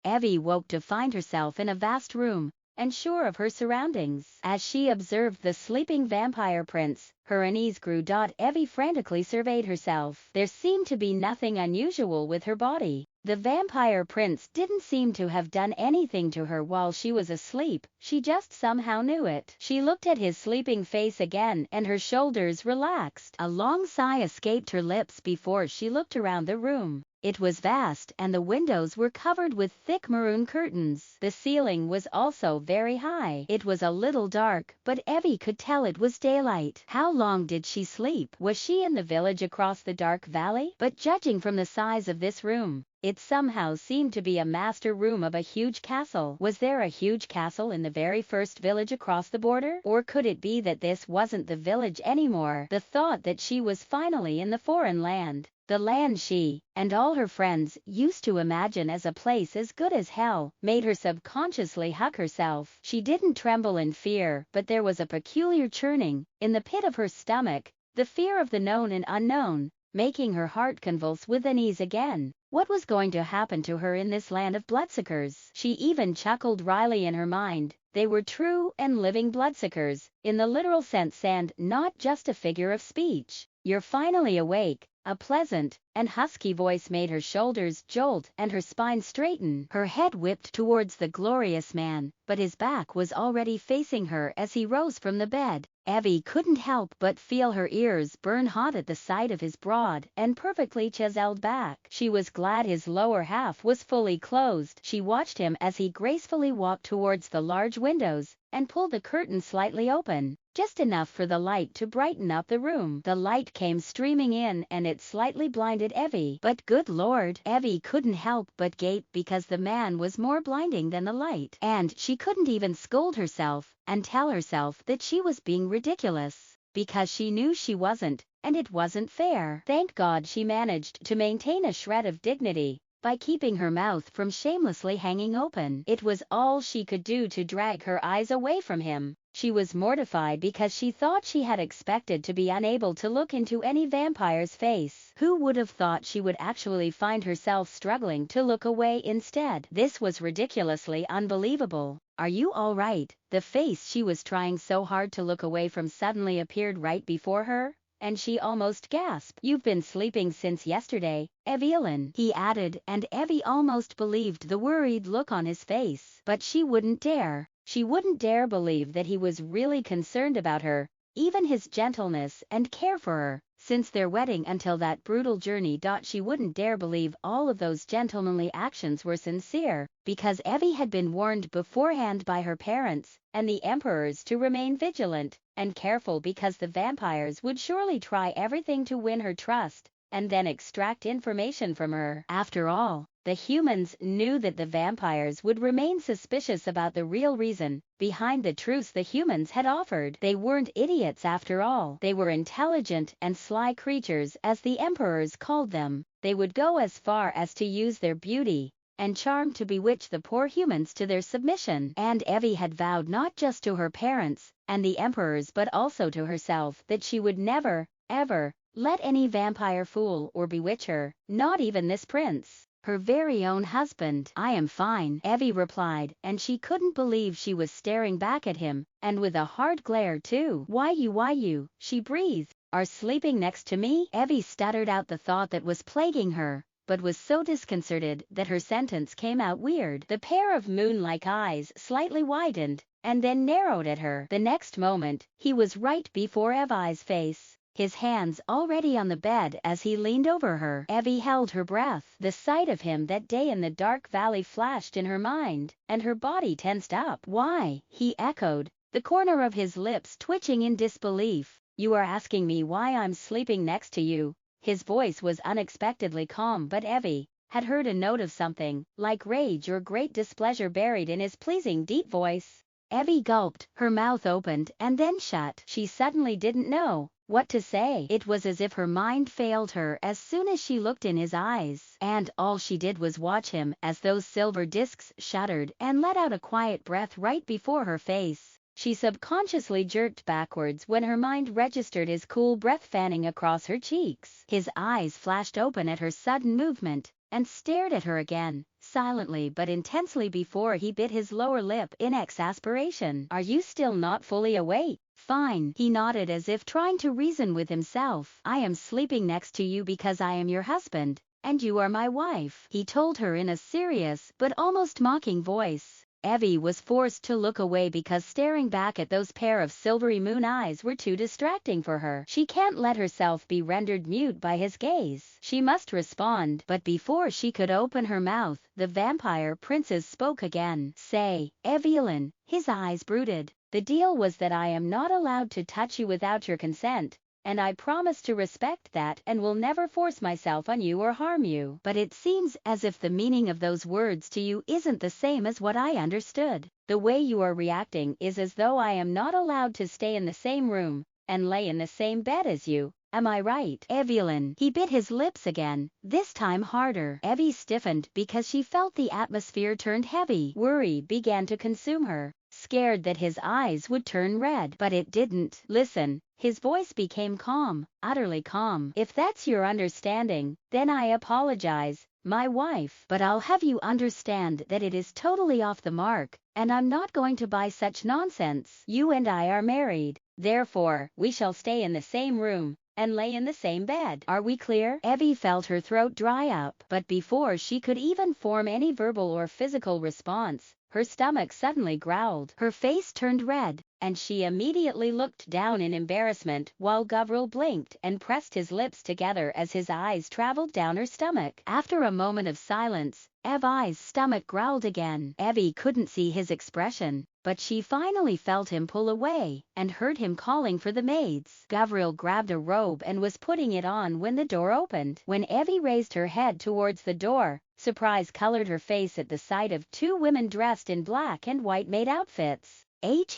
Evie woke to find herself in a vast room, and sure of her surroundings. As she observed the sleeping vampire prince, her unease grew. Evie frantically surveyed herself. There seemed to be nothing unusual with her body. The vampire prince didn't seem to have done anything to her while she was asleep, she just somehow knew it. She looked at his sleeping face again and her shoulders relaxed. A long sigh escaped her lips before she looked around the room. It was vast and the windows were covered with thick maroon curtains. The ceiling was also very high. It was a little dark, but Evie could tell it was daylight. How long did she sleep? Was she in the village across the dark valley? But judging from the size of this room, it somehow seemed to be a master room of a huge castle. Was there a huge castle in the very first village across the border? Or could it be that this wasn't the village anymore? The thought that she was finally in the foreign land, the land she and all her friends used to imagine as a place as good as hell, made her subconsciously hug herself. She didn't tremble in fear, but there was a peculiar churning in the pit of her stomach, the fear of the known and unknown, making her heart convulse with unease again. What was going to happen to her in this land of bloodsuckers? She even chuckled wryly in her mind. They were true and living bloodsuckers, in the literal sense and not just a figure of speech. You're finally awake. A pleasant and husky voice made her shoulders jolt and her spine straighten. Her head whipped towards the glorious man, but his back was already facing her as he rose from the bed. Evie couldn't help but feel her ears burn hot at the sight of his broad and perfectly chiseled back. She was glad his lower half was fully closed. She watched him as he gracefully walked towards the large windows and pulled the curtain slightly open, just enough for the light to brighten up the room. The light came streaming in and it slightly blinded Evie. But good Lord, Evie couldn't help but gape because the man was more blinding than the light. And she couldn't even scold herself and tell herself that she was being ridiculous, because she knew she wasn't, and it wasn't fair. Thank God she managed to maintain a shred of dignity by keeping her mouth from shamelessly hanging open. It was all she could do to drag her eyes away from him. She was mortified because she thought she had expected to be unable to look into any vampire's face. Who would have thought she would actually find herself struggling to look away instead? This was ridiculously unbelievable. Are you all right? The face she was trying so hard to look away from suddenly appeared right before her, and she almost gasped. You've been sleeping since yesterday, Evelyn, he added, and Evie almost believed the worried look on his face. But she wouldn't dare. She wouldn't dare believe that he was really concerned about her, even his gentleness and care for her, since their wedding until that brutal journey. She wouldn't dare believe all of those gentlemanly actions were sincere, because Evie had been warned beforehand by her parents and the emperors to remain vigilant and careful because the vampires would surely try everything to win her trust and then extract information from her. After all, the humans knew that the vampires would remain suspicious about the real reason behind the truths the humans had offered. They weren't idiots after all. They were intelligent and sly creatures, as the emperors called them. They would go as far as to use their beauty and charm to bewitch the poor humans to their submission. And Evie had vowed not just to her parents and the emperors but also to herself that she would never, ever, let any vampire fool or bewitch her, not even this prince, her very own husband. I am fine, Evie replied, and she couldn't believe she was staring back at him, and with a hard glare too. Why you, she breathed, are sleeping next to me? Evie stuttered out the thought that was plaguing her, but was so disconcerted that her sentence came out weird. The pair of moon-like eyes slightly widened, and then narrowed at her. The next moment, he was right before Evie's face, his hands already on the bed as he leaned over her. Evie held her breath. The sight of him that day in the dark valley flashed in her mind, and her body tensed up. Why? He echoed, the corner of his lips twitching in disbelief. You are asking me why I'm sleeping next to you. His voice was unexpectedly calm, but Evie had heard a note of something like rage or great displeasure buried in his pleasing deep voice. Evie gulped, her mouth opened and then shut. She suddenly didn't know what to say. It was as if her mind failed her as soon as she looked in his eyes, and all she did was watch him as those silver discs shuddered and let out a quiet breath right before her face. She subconsciously jerked backwards when her mind registered his cool breath fanning across her cheeks. His eyes flashed open at her sudden movement and stared at her again, silently but intensely before he bit his lower lip in exasperation. "Are you still not fully awake?" "Fine," he nodded as if trying to reason with himself. "I am sleeping next to you because I am your husband, and you are my wife," he told her in a serious but almost mocking voice. Evie was forced to look away because staring back at those pair of silvery moon eyes were too distracting for her. She can't let herself be rendered mute by his gaze. She must respond, but before she could open her mouth, the vampire princess spoke again. "Say, Evelyn," his eyes brooded. "The deal was that I am not allowed to touch you without your consent, and I promise to respect that and will never force myself on you or harm you. But it seems as if the meaning of those words to you isn't the same as what I understood. The way you are reacting is as though I am not allowed to stay in the same room and lay in the same bed as you. Am I right, Evelyn?" He bit his lips again, this time harder. Evie stiffened because she felt the atmosphere turned heavy. Worry began to consume her, scared that his eyes would turn red. But it didn't. "Listen." His voice became calm, utterly calm. "If that's your understanding, then I apologize, my wife, but I'll have you understand that it is totally off the mark, and I'm not going to buy such nonsense. You and I are married, therefore, we shall stay in the same room and lay in the same bed. Are we clear?" Evie felt her throat dry up, but before she could even form any verbal or physical response, her stomach suddenly growled, her face turned red, and she immediately looked down in embarrassment while Gavril blinked and pressed his lips together as his eyes traveled down her stomach. After a moment of silence, Evie's stomach growled again. Evie couldn't see his expression, but she finally felt him pull away and heard him calling for the maids. Gavril grabbed a robe and was putting it on when the door opened. When Evie raised her head towards the door, surprise colored her face at the sight of two women dressed in black and white maid outfits.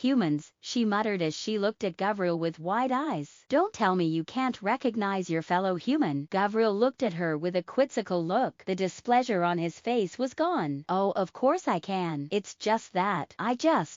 "Humans," she muttered as she looked at Gavril with wide eyes. "Don't tell me you can't recognize your fellow human." Gavril looked at her with a quizzical look. The displeasure on his face was gone. "Oh, of course I can. It's just that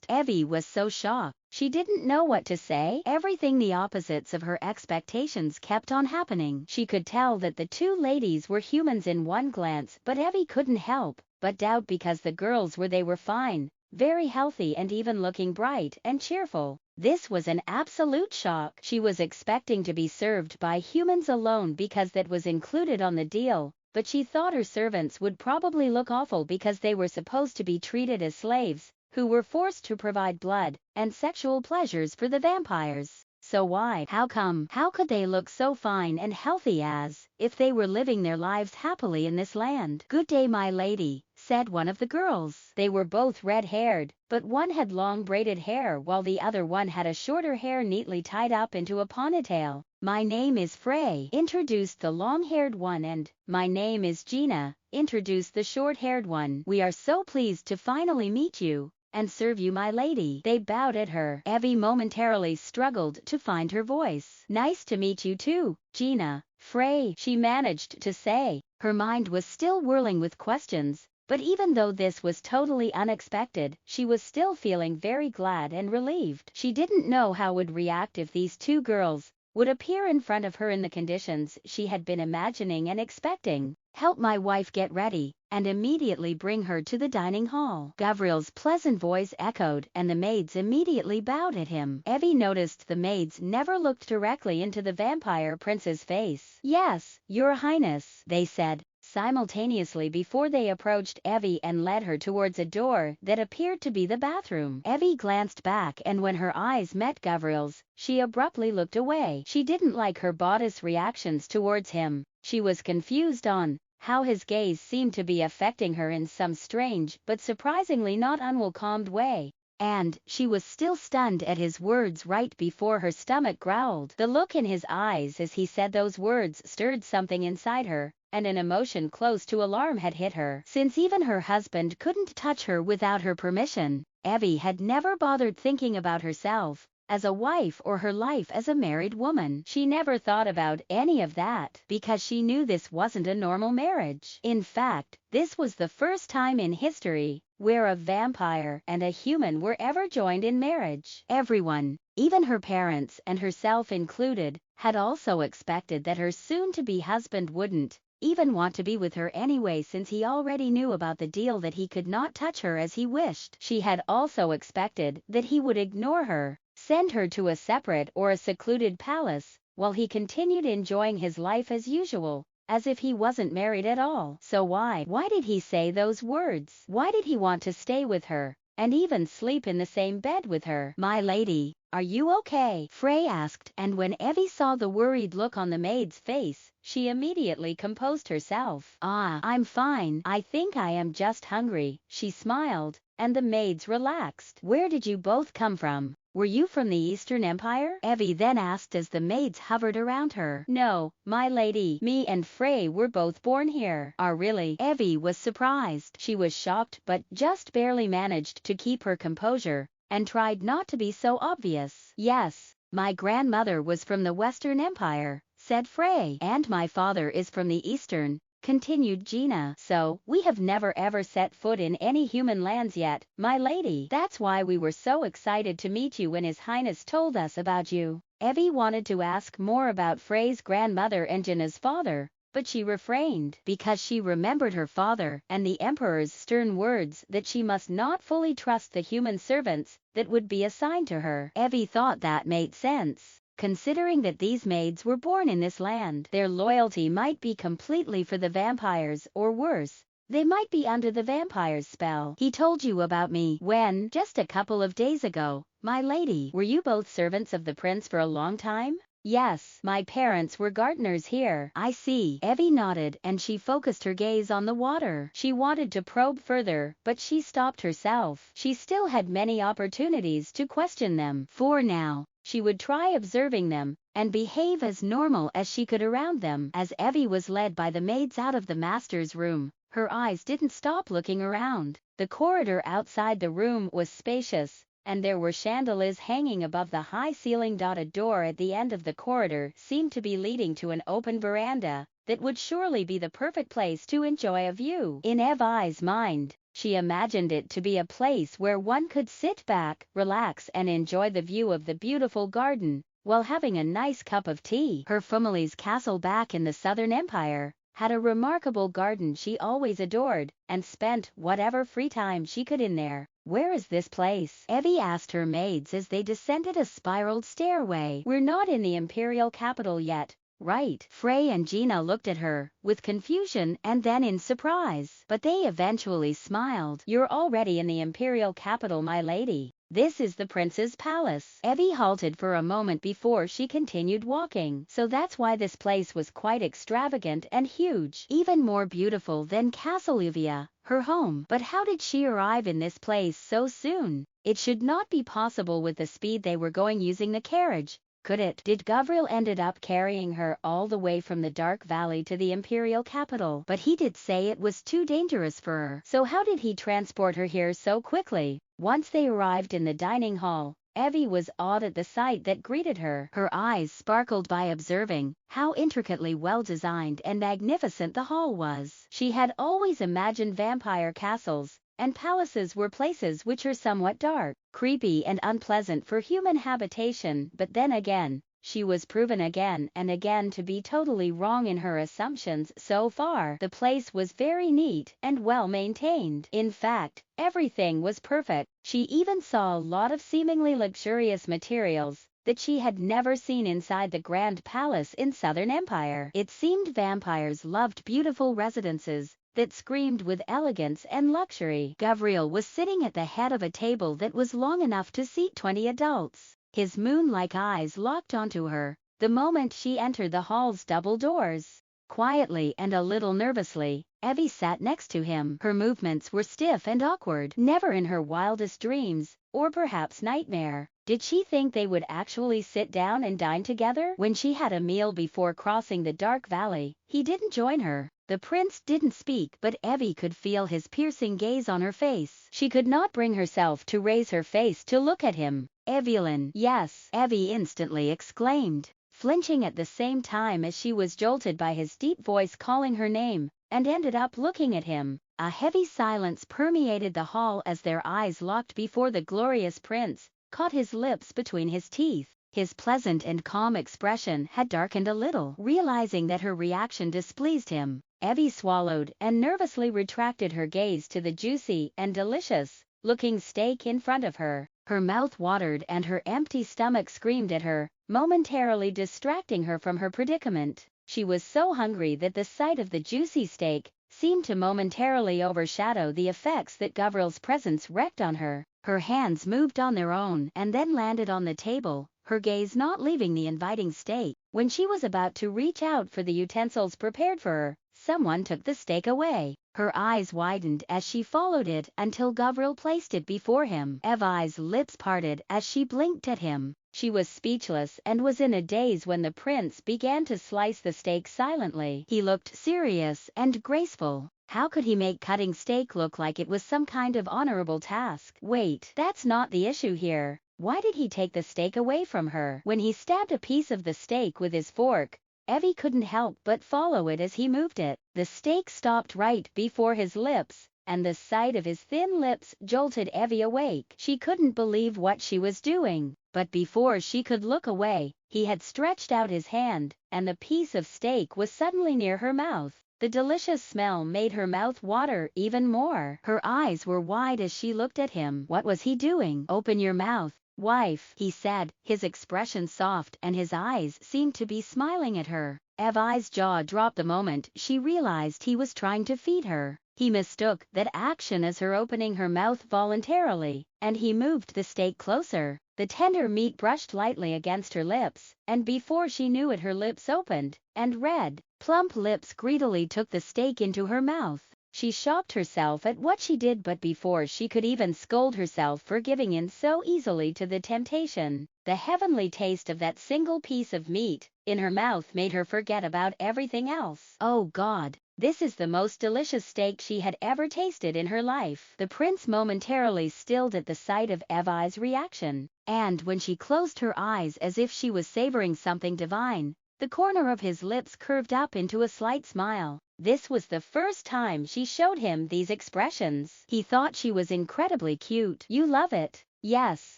Evie was so shocked. She didn't know what to say. Everything the opposites of her expectations kept on happening. She could tell that the two ladies were humans in one glance, but Evie couldn't help but doubt because the girls were fine, very healthy and even looking bright and cheerful. This was an absolute shock. She was expecting to be served by humans alone because that was included on the deal, but she thought her servants would probably look awful because they were supposed to be treated as slaves, who were forced to provide blood and sexual pleasures for the vampires. So why? How come? How could they look so fine and healthy as if they were living their lives happily in this land? "Good day, my lady," said one of the girls. They were both red-haired, but one had long braided hair while the other one had a shorter hair neatly tied up into a ponytail. "My name is Frey," introduced the long-haired one, "and my name is Gina," introduced the short-haired one. "We are so pleased to finally meet you and serve you, my lady." They bowed at her. Evie momentarily struggled to find her voice. "Nice to meet you too, Gina." "Frey," she managed to say. Her mind was still whirling with questions, but even though this was totally unexpected, she was still feeling very glad and relieved. She didn't know how would react if these two girls would appear in front of her in the conditions she had been imagining and expecting. "Help my wife get ready, and immediately bring her to the dining hall." Gavril's pleasant voice echoed, and the maids immediately bowed at him. Evie noticed the maids never looked directly into the vampire prince's face. "Yes, your highness," they said simultaneously before they approached Evie and led her towards a door that appeared to be the bathroom. Evie glanced back, and when her eyes met Gavril's, she abruptly looked away. She didn't like her body's reactions towards him. She was confused on how his gaze seemed to be affecting her in some strange but surprisingly not unwelcomed way. And she was still stunned at his words right before her stomach growled. The look in his eyes as he said those words stirred something inside her, and an emotion close to alarm had hit her. Since even her husband couldn't touch her without her permission, Evie had never bothered thinking about herself as a wife or her life as a married woman. She never thought about any of that because she knew this wasn't a normal marriage. In fact, this was the first time in history where a vampire and a human were ever joined in marriage. Everyone, even her parents and herself included, had also expected that her soon-to-be husband wouldn't even want to be with her anyway since he already knew about the deal that he could not touch her as he wished. She had also expected that he would ignore her, send her to a separate or a secluded palace, while he continued enjoying his life as usual, as if he wasn't married at all. So why did he say those words? Why did he want to stay with her, and even sleep in the same bed with her? "My lady, are you okay?" Frey asked, and when Evie saw the worried look on the maid's face, she immediately composed herself. "Ah, I'm fine. I think I am just hungry," she smiled, and the maids relaxed. "Where did you both come from? Were you from the Eastern Empire?" Evie then asked as the maids hovered around her. "No, my lady, me and Frey were both born here." "Ah, really?" Evie was surprised. She was shocked but just barely managed to keep her composure, and tried not to be so obvious. "Yes, my grandmother was from the Western Empire," said Frey. "And my father is from the Eastern," continued Gina. "So, we have never ever set foot in any human lands yet, my lady. That's why we were so excited to meet you when His Highness told us about you." Evie wanted to ask more about Frey's grandmother and Gina's father, but she refrained because she remembered her father and the Emperor's stern words that she must not fully trust the human servants that would be assigned to her. Evie thought that made sense, considering that these maids were born in this land. Their loyalty might be completely for the vampires, or worse, they might be under the vampire's spell. "He told you about me when? Just a couple of days ago, my lady." "Were you both servants of the prince for a long time?" "Yes, my parents were gardeners here." "I see." Evie nodded, and she focused her gaze on the water. She wanted to probe further, but she stopped herself. She still had many opportunities to question them. For now, she would try observing them, and behave as normal as she could around them. As Evie was led by the maids out of the master's room, her eyes didn't stop looking around. The corridor outside the room was spacious, and there were chandeliers hanging above the high ceiling. A door at the end of the corridor seemed to be leading to an open veranda that would surely be the perfect place to enjoy a view. In Evie's mind, she imagined it to be a place where one could sit back, relax, and enjoy the view of the beautiful garden while having a nice cup of tea. Her family's castle back in the Southern Empire had a remarkable garden she always adored, and spent whatever free time she could in there. "Where is this place?" Evie asked her maids as they descended a spiraled stairway. "We're not in the imperial capital yet, right?" Frey and Gina looked at her, with confusion and then in surprise, but they eventually smiled. "You're already in the imperial capital, my lady. This is the prince's palace." Evie halted for a moment before she continued walking. "So that's why this place was quite extravagant and huge, even more beautiful than Castle Uvia, her home. But how did she arrive in this place so soon? It should not be possible with the speed they were going using the carriage, could it? Did Gavril ended up carrying her all the way from the Dark Valley to the imperial capital? But he did say it was too dangerous for her. So how did he transport her here so quickly?" Once they arrived in the dining hall, Evie was awed at the sight that greeted her. Her eyes sparkled by observing how intricately well-designed and magnificent the hall was. She had always imagined vampire castles and palaces were places which are somewhat dark, creepy, and unpleasant for human habitation, but then again, she was proven again and again to be totally wrong in her assumptions. So far, the place was very neat and well maintained. In fact, everything was perfect. She even saw a lot of seemingly luxurious materials that she had never seen inside the Grand Palace in Southern Empire. It seemed vampires loved beautiful residences that screamed with elegance and luxury. Gavril was sitting at the head of a table that was long enough to seat 20 adults. His moon-like eyes locked onto her the moment she entered the hall's double doors. Quietly and a little nervously, Evie sat next to him. Her movements were stiff and awkward. Never in her wildest dreams, or perhaps nightmare, did she think they would actually sit down and dine together. When she had a meal before crossing the Dark Valley, he didn't join her. The prince didn't speak, but Evie could feel his piercing gaze on her face. She could not bring herself to raise her face to look at him. "Evelyn." "Yes," Evie instantly exclaimed, flinching at the same time as she was jolted by his deep voice calling her name, and ended up looking at him. A heavy silence permeated the hall as their eyes locked before the glorious prince caught his lips between his teeth. His pleasant and calm expression had darkened a little. Realizing that her reaction displeased him, Evie swallowed and nervously retracted her gaze to the juicy and delicious-looking steak in front of her. Her mouth watered and her empty stomach screamed at her, momentarily distracting her from her predicament. She was so hungry that the sight of the juicy steak seemed to momentarily overshadow the effects that Gavril's presence wreaked on her. Her hands moved on their own and then landed on the table, her gaze not leaving the inviting steak. When she was about to reach out for the utensils prepared for her, someone took the steak away. Her eyes widened as she followed it until Gavril placed it before him. Evie's lips parted as she blinked at him. She was speechless and was in a daze when the prince began to slice the steak silently. He looked serious and graceful. How could he make cutting steak look like it was some kind of honorable task? Wait, that's not the issue here. Why did he take the steak away from her? When he stabbed a piece of the steak with his fork, Evie couldn't help but follow it as he moved it. The steak stopped right before his lips, and the sight of his thin lips jolted Evie awake. She couldn't believe what she was doing, but before she could look away, he had stretched out his hand, and the piece of steak was suddenly near her mouth. The delicious smell made her mouth water even more. Her eyes were wide as she looked at him. What was he doing? "Open your mouth, wife," he said, his expression soft and his eyes seemed to be smiling at her. Evie's jaw dropped the moment she realized he was trying to feed her. He mistook that action as her opening her mouth voluntarily, and he moved the steak closer. The tender meat brushed lightly against her lips, and before she knew it her lips opened, and red, plump lips greedily took the steak into her mouth. She shocked herself at what she did, but before she could even scold herself for giving in so easily to the temptation, the heavenly taste of that single piece of meat in her mouth made her forget about everything else. Oh God! This is the most delicious steak she had ever tasted in her life. The prince momentarily stilled at the sight of Evie's reaction, and when she closed her eyes as if she was savoring something divine, the corner of his lips curved up into a slight smile. This was the first time she showed him these expressions. He thought she was incredibly cute. "You love it." Yes,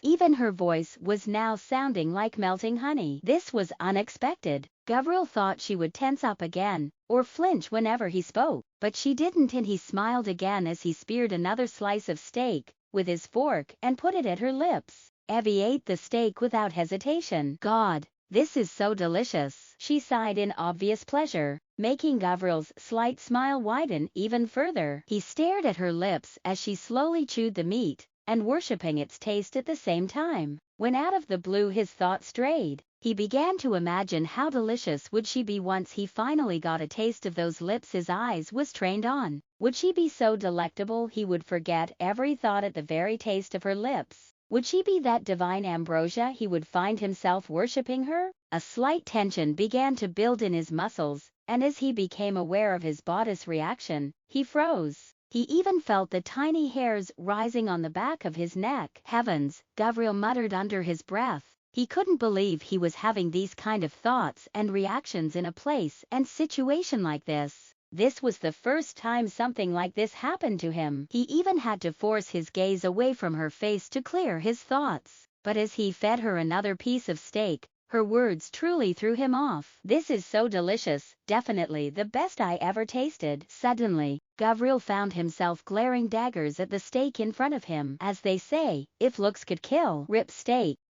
even her voice was now sounding like melting honey. This was unexpected. Gavril thought she would tense up again, or flinch whenever he spoke, but she didn't, and he smiled again as he speared another slice of steak with his fork and put it at her lips. Evie ate the steak without hesitation. "God, this is so delicious," she sighed in obvious pleasure, making Gavril's slight smile widen even further. He stared at her lips as she slowly chewed the meat, and worshipping its taste at the same time. When out of the blue his thoughts strayed, he began to imagine how delicious would she be once he finally got a taste of those lips his eyes was trained on. Would she be so delectable he would forget every thought at the very taste of her lips? Would she be that divine ambrosia he would find himself worshipping her? A slight tension began to build in his muscles, and as he became aware of his body's reaction, he froze. He even felt the tiny hairs rising on the back of his neck. "Heavens," Gavril muttered under his breath. He couldn't believe he was having these kind of thoughts and reactions in a place and situation like this. This was the first time something like this happened to him. He even had to force his gaze away from her face to clear his thoughts. But as he fed her another piece of steak, her words truly threw him off. "This is so delicious, definitely the best I ever tasted." Suddenly, Gavril found himself glaring daggers at the steak in front of him. As they say, if looks could kill, rip steak.